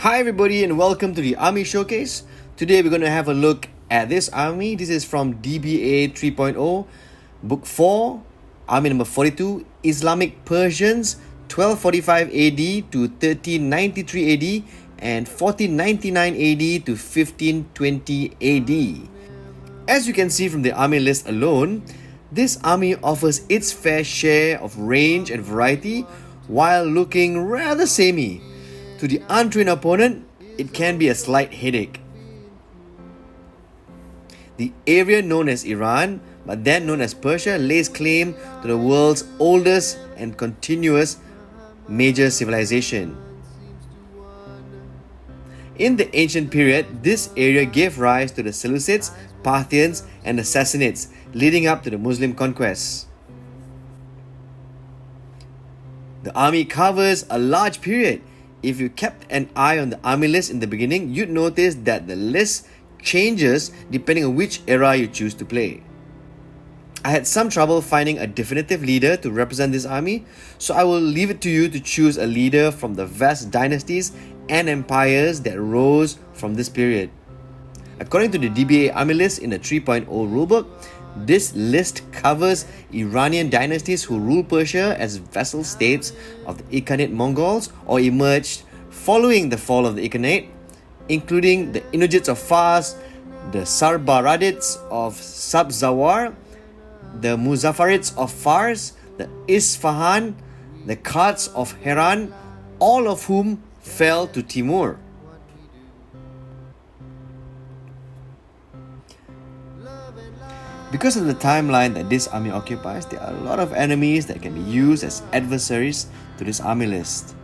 Hi everybody and welcome to the Army Showcase. Today we're going to have a look at this army. This is from DBA 3.0, Book 4, Army number 42, Islamic Persians, 1245 AD to 1393 AD and 1499 AD to 1520 AD. As you can see from the army list alone, this army offers its fair share of range and variety while looking rather samey. To the untrained opponent, it can be a slight headache. The area known as Iran, but then known as Persia, lays claim to the world's oldest and continuous major civilization. In the ancient period, this area gave rise to the Seleucids, Parthians, and the Sassanids, leading up to the Muslim conquests. The army covers a large period. If you kept an eye on the army list in the beginning, you'd notice that the list changes depending on which era you choose to play. I had some trouble finding a definitive leader to represent this army, so I will leave it to you to choose a leader from the vast dynasties and empires that rose from this period. According to the DBA army list in the 3.0 rulebook, this list covers Iranian dynasties who ruled Persia as vassal states of the Ilkhanate Mongols or emerged following the fall of the Ilkhanate, including the Inujids of Fars, the Sarbaradids of Sabzawar, the Muzaffarids of Fars, the Isfahan, the Qards of Heran, all of whom fell to Timur. Because of the timeline that this army occupies, there are a lot of enemies that can be used as adversaries to this army list.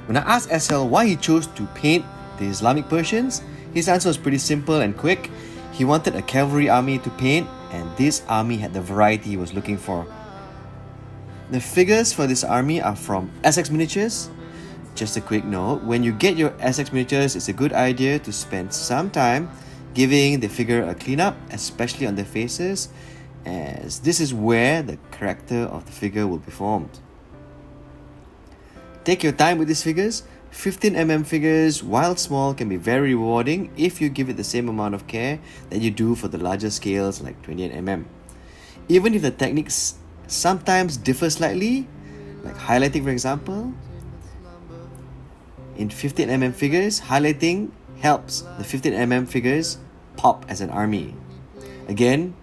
When I asked S.L why he chose to paint the Islamic Persians, his answer was pretty simple and quick. He wanted a cavalry army to paint, and this army had the variety he was looking for. The figures for this army are from Essex Miniatures. Just a quick note, when you get your Essex Miniatures, it's a good idea to spend some time giving the figure a cleanup, especially on the faces, as this is where the character of the figure will be formed. Take your time with these figures. 15mm figures, while small, can be very rewarding if you give it the same amount of care that you do for the larger scales like 28mm. Even if the techniques sometimes differ slightly, like highlighting for example, in 15mm figures, highlighting helps the 15mm figures pop as an army. Again,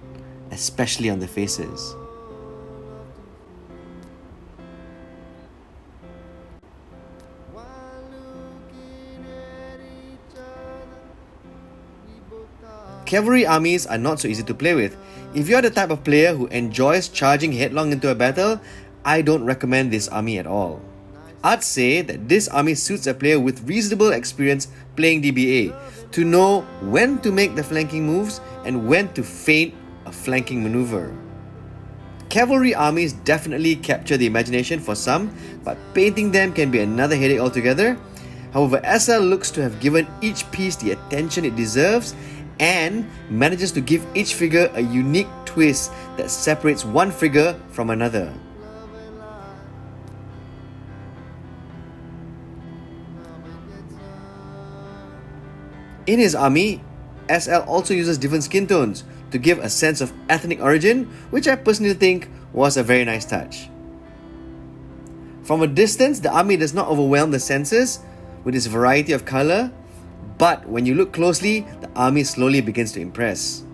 especially on the faces. Cavalry armies are not so easy to play with. If you're the type of player who enjoys charging headlong into a battle, I don't recommend this army at all. I'd say that this army suits a player with reasonable experience playing DBA to know when to make the flanking moves and when to feint a flanking maneuver. Cavalry armies definitely capture the imagination for some, but painting them can be another headache altogether. However, S.L looks to have given each piece the attention it deserves and manages to give each figure a unique twist that separates one figure from another. In his army, S.L also uses different skin tones to give a sense of ethnic origin, which I personally think was a very nice touch. From a distance, the army does not overwhelm the senses with its variety of color, but when you look closely, the army slowly begins to impress.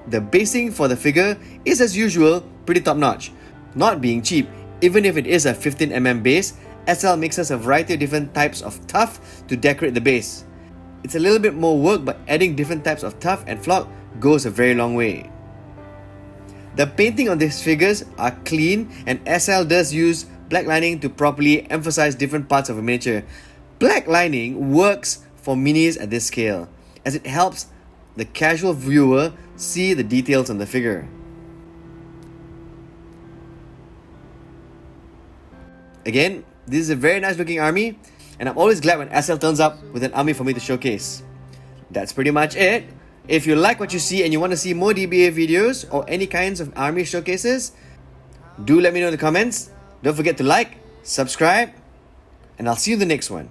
The basing for the figure is, as usual, pretty top-notch. Not being cheap, even if it is a 15mm base, S.L mixes a variety of different types of tuff to decorate the base. It's a little bit more work, but adding different types of tuff and flock goes a very long way. The painting on these figures are clean, and S.L does use black lining to properly emphasize different parts of a miniature. Black lining works for minis at this scale, as it helps the casual viewer see the details on the figure. Again, this is a very nice looking army, and I'm always glad when S.L turns up with an army for me to showcase. That's pretty much it. If you like what you see and you want to see more DBA videos or any kinds of army showcases, do let me know in the comments. Don't forget to like, subscribe, and I'll see you in the next one.